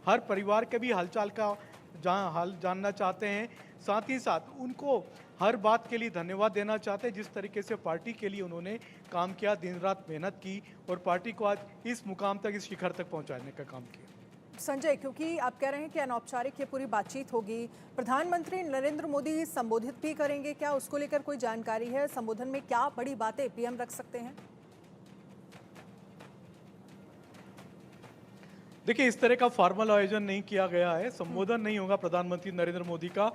हर परिवार के भी हालचाल का हाल जानना चाहते हैं। साथ ही साथ उनको हर बात के लिए धन्यवाद देना चाहते हैं, जिस तरीके से पार्टी के लिए उन्होंने काम किया, दिन रात मेहनत की और पार्टी को आज इस मुकाम तक, इस शिखर तक पहुंचाने का काम किया। संजय, क्योंकि आप कह रहे हैं कि अनौपचारिक ये पूरी बातचीत होगी, प्रधानमंत्री नरेंद्र मोदी संबोधित भी करेंगे क्या? उसको लेकर कोई जानकारी है? संबोधन में क्या बड़ी बातें पीएम रख सकते हैं? देखिए, इस तरह का फॉर्मल आयोजन नहीं किया गया है, संबोधन नहीं होगा प्रधानमंत्री नरेंद्र मोदी का।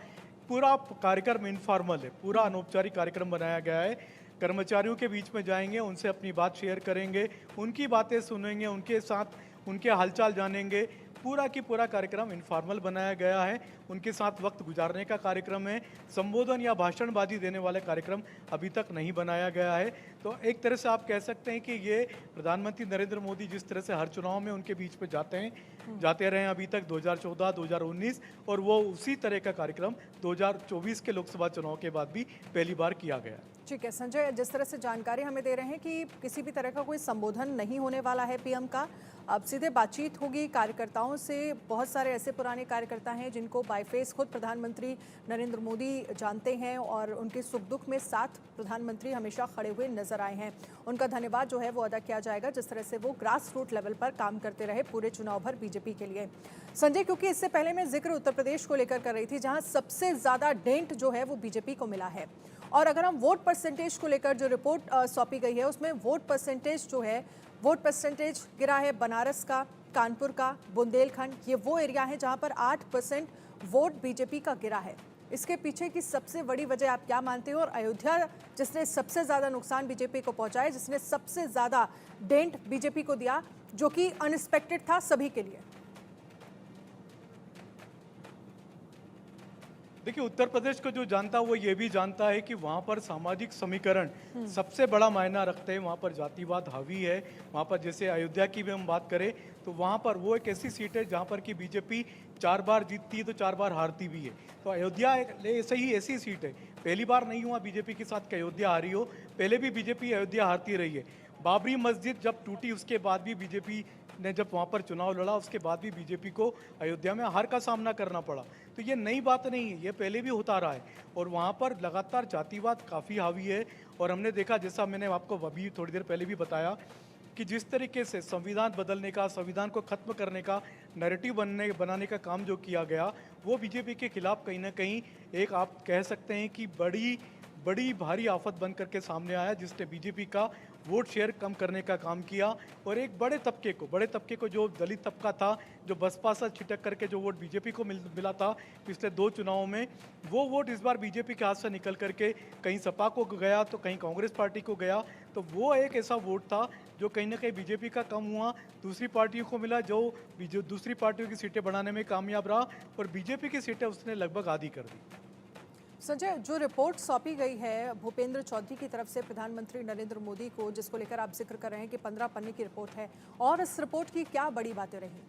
पूरा कार्यक्रम इनफॉर्मल है, पूरा अनौपचारिक कार्यक्रम बनाया गया है। कर्मचारियों के बीच में जाएंगे, उनसे अपनी बात शेयर करेंगे, उनकी बातें सुनेंगे, उनके साथ उनके हालचाल जानेंगे। पूरा की पूरा कार्यक्रम इनफॉर्मल बनाया गया है, उनके साथ वक्त गुजारने का कार्यक्रम है। संबोधन या भाषणबाजी देने वाले कार्यक्रम अभी तक नहीं बनाया गया है। तो एक तरह से आप कह सकते हैं कि ये प्रधानमंत्री नरेंद्र मोदी जिस तरह से हर चुनाव में उनके बीच में जाते रहे अभी तक 2014, 2019, और वो उसी तरह का कार्यक्रम 2024 के लोकसभा चुनाव के बाद भी पहली बार किया गया। ठीक है संजय, जिस तरह से जानकारी हमें दे रहे हैं कि किसी भी तरह का कोई संबोधन नहीं होने वाला है पीएम का, अब सीधे बातचीत होगी कार्यकर्ताओं से। बहुत सारे ऐसे पुराने कार्यकर्ता हैं जिनको बाय फेस खुद प्रधानमंत्री नरेंद्र मोदी जानते हैं और उनके सुख दुख में साथ प्रधानमंत्री हमेशा खड़े हुए नजर आए हैं। उनका धन्यवाद जो है वो अदा किया जाएगा, जिस तरह से वो ग्रास रूट लेवल पर काम करते रहे पूरे चुनाव भर बीजेपी के लिए। संजय, क्योंकि इससे पहले मैं जिक्र उत्तर प्रदेश को लेकर कर रही थी, जहां सबसे ज्यादा डेंट जो है वो बीजेपी को मिला है। और अगर हम वोट परसेंटेज को लेकर जो रिपोर्ट सौंपी गई है, उसमें वोट परसेंटेज गिरा है बनारस का, कानपुर का, बुंदेलखंड। ये वो एरिया है जहां पर 8% वोट बीजेपी का गिरा है। इसके पीछे की सबसे बड़ी वजह आप क्या मानते हो? और अयोध्या जिसने सबसे ज्यादा नुकसान बीजेपी को पहुंचाया, जिसने सबसे ज्यादा डेंट बीजेपी को दिया, जो कि अनएक्सपेक्टेड था सभी के लिए। देखिए, उत्तर प्रदेश को जो जानता है वो ये भी जानता है कि वहाँ पर सामाजिक समीकरण सबसे बड़ा मायना रखते हैं। वहाँ पर जातिवाद हावी है। वहाँ पर जैसे अयोध्या की भी हम बात करें तो वहाँ पर वो एक ऐसी सीट है जहाँ पर कि बीजेपी 4 बार जीतती है तो 4 बार हारती भी है। तो अयोध्या ऐसे ही ऐसी सीट है, पहली बार नहीं हुआ बीजेपी के साथ कि अयोध्या हारी हो, पहले भी बीजेपी अयोध्या हारती रही है। बाबरी मस्जिद जब टूटी उसके बाद भी बीजेपी ने जब वहाँ पर चुनाव लड़ा, उसके बाद भी बीजेपी को अयोध्या में हार का सामना करना पड़ा। तो ये नई बात नहीं है, ये पहले भी होता रहा है। और वहाँ पर लगातार जातिवाद काफ़ी हावी है। और हमने देखा, जैसा मैंने आपको अभी थोड़ी देर पहले भी बताया, कि जिस तरीके से संविधान बदलने का, संविधान को खत्म करने का नैरेटिव बनाने का काम जो किया गया, वो बीजेपी के खिलाफ कहीं ना कहीं एक आप कह सकते हैं कि बड़ी भारी आफत बन करके सामने आया, जिसने बीजेपी का वोट शेयर कम करने का काम किया। और एक बड़े तबके को जो दलित तबका था, जो बसपा से छिटक करके जो वोट बीजेपी को मिला था पिछले 2 चुनावों में, वो वोट इस बार बीजेपी के हाथ से निकल करके कहीं सपा को गया तो कहीं कांग्रेस पार्टी को गया। तो वो एक ऐसा वोट था जो कहीं ना कहीं बीजेपी का कम हुआ, दूसरी पार्टियों को मिला, जो दूसरी पार्टियों की सीटें बढ़ाने में कामयाब रहा, और बीजेपी की सीटें उसने लगभग आधी कर दी। संजय, जो रिपोर्ट सौंपी गई है भूपेंद्र चौधरी की तरफ से प्रधानमंत्री नरेंद्र मोदी को, जिसको लेकर आप जिक्र कर रहे हैं कि 15 पन्ने की रिपोर्ट है, और इस रिपोर्ट की क्या बड़ी बातें रही?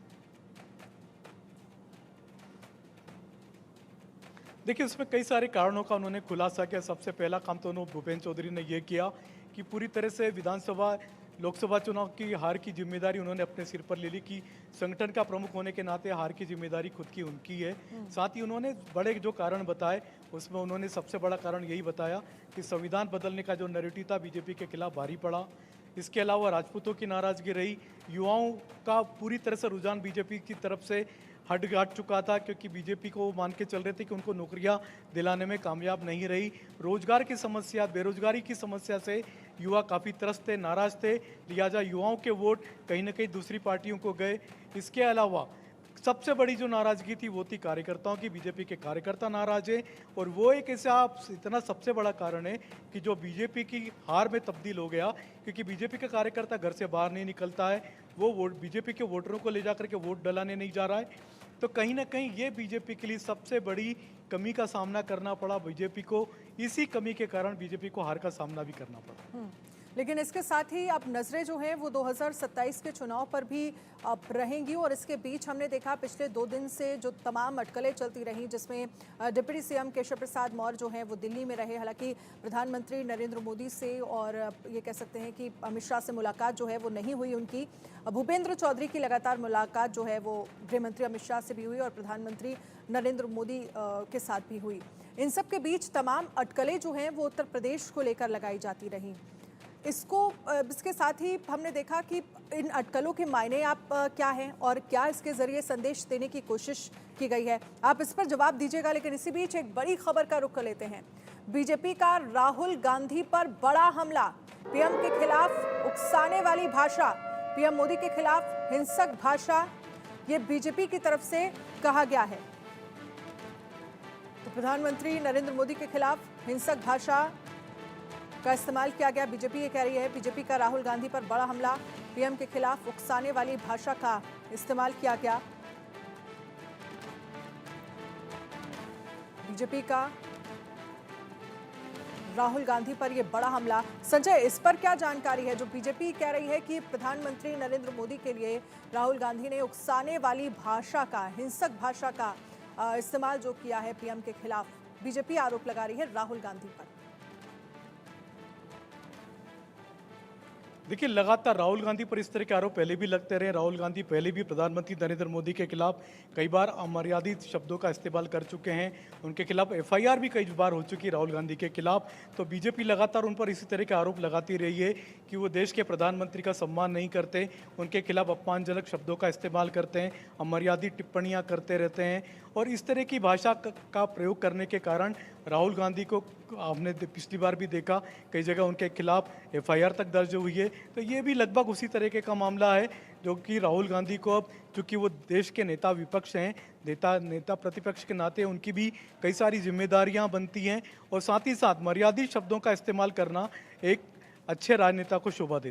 देखिए, उसमें कई सारे कारणों का उन्होंने खुलासा किया। सबसे पहला काम तो भूपेंद्र चौधरी ने ये किया कि पूरी तरह से लोकसभा चुनाव की हार की जिम्मेदारी उन्होंने अपने सिर पर ले ली, कि संगठन का प्रमुख होने के नाते हार की जिम्मेदारी खुद की उनकी है। साथ ही उन्होंने बड़े जो कारण बताए, उसमें उन्होंने सबसे बड़ा कारण यही बताया कि संविधान बदलने का जो नैरेटिव था बीजेपी के खिलाफ भारी पड़ा। इसके अलावा राजपूतों की नाराजगी रही, युवाओं का पूरी तरह से रुझान बीजेपी की तरफ से हट चुका था, क्योंकि बीजेपी को वो मान के चल रहे थे कि उनको नौकरियां दिलाने में कामयाब नहीं रही। रोजगार की समस्या, बेरोजगारी की समस्या से युवा काफ़ी त्रस्त थे, नाराज थे, लिहाजा युवाओं के वोट कहीं ना कहीं दूसरी पार्टियों को गए। इसके अलावा सबसे बड़ी जो नाराजगी थी वो थी कार्यकर्ताओं की। बीजेपी के कार्यकर्ता नाराज है, और वो एक ऐसा इतना सबसे बड़ा कारण है कि जो बीजेपी की हार में तब्दील हो गया, क्योंकि बीजेपी का कार्यकर्ता घर से बाहर नहीं निकलता है, वो वोट बीजेपी के वोटरों को ले जाकर के वोट डलाने नहीं जा रहा है। तो कहीं ना कहीं ये बीजेपी के लिए सबसे बड़ी कमी का सामना करना पड़ा बीजेपी को। इसी कमी के कारण बीजेपी को हार का सामना भी करना पड़ा। लेकिन इसके साथ ही अब नजरें जो हैं वो 2027 के चुनाव पर भी अब रहेंगी और इसके बीच हमने देखा पिछले 2 दिन से जो तमाम अटकलें चलती रहीं, जिसमें डिप्टी सीएम केशव प्रसाद मौर्य जो हैं वो दिल्ली में रहे। हालांकि प्रधानमंत्री नरेंद्र मोदी से और ये कह सकते हैं कि अमित शाह से मुलाकात जो है वो नहीं हुई उनकी। भूपेंद्र चौधरी की लगातार मुलाकात जो है वो गृह मंत्री अमित शाह से भी हुई और प्रधानमंत्री नरेंद्र मोदी के साथ भी हुई। इन सब के बीच तमाम अटकलें जो हैं वो उत्तर प्रदेश को लेकर लगाई जाती रहीं। इसके साथ ही हमने देखा कि इन अटकलों के मायने आप क्या हैं और क्या इसके जरिए संदेश देने की कोशिश की गई है, आप इस पर जवाब दीजिएगा। लेकिन इसी बीच एक बड़ी खबर का रुख लेते हैं। बीजेपी का राहुल गांधी पर बड़ा हमला, पीएम के खिलाफ उकसाने वाली भाषा, पीएम मोदी के खिलाफ हिंसक भाषा, ये बीजेपी की तरफ से कहा गया है। तो प्रधानमंत्री नरेंद्र मोदी के खिलाफ हिंसक भाषा का इस्तेमाल किया गया। बीजेपी ये कह रही है बीजेपी का राहुल गांधी पर बड़ा हमला, पीएम के खिलाफ उकसाने वाली भाषा का इस्तेमाल किया गया। बीजेपी का राहुल गांधी पर यह बड़ा हमला। संजय, इस पर क्या जानकारी है? जो बीजेपी कह रही है कि प्रधानमंत्री नरेंद्र मोदी के लिए राहुल गांधी ने उकसाने वाली भाषा का, हिंसक भाषा का इस्तेमाल जो किया है पीएम के खिलाफ, बीजेपी आरोप लगा रही है राहुल गांधी पर। देखिए, लगातार राहुल गांधी पर इस तरह के आरोप पहले भी लगते रहे। राहुल गांधी पहले भी प्रधानमंत्री नरेंद्र मोदी के खिलाफ कई बार अमर्यादित शब्दों का इस्तेमाल कर चुके हैं। उनके खिलाफ एफआईआर भी कई बार हो चुकी है राहुल गांधी के खिलाफ। तो बीजेपी लगातार उन पर इसी तरह के आरोप लगाती रही है कि वो देश के प्रधानमंत्री का सम्मान नहीं करते, उनके खिलाफ अपमानजनक शब्दों का इस्तेमाल करते हैं, अमर्यादित टिप्पणियाँ करते रहते हैं। और इस तरह की भाषा का प्रयोग करने के कारण राहुल गांधी को हमने पिछली बार भी देखा, कई जगह उनके खिलाफ एफआईआर तक दर्ज हुई है। तो ये भी लगभग उसी तरीके का मामला है, जो कि राहुल गांधी को अब, चूँकि वो देश के नेता विपक्ष हैं, नेता प्रतिपक्ष के नाते उनकी भी कई सारी जिम्मेदारियां बनती हैं और साथ ही साथ मर्यादित शब्दों का इस्तेमाल करना एक अच्छे राजनेता को शोभा देता है।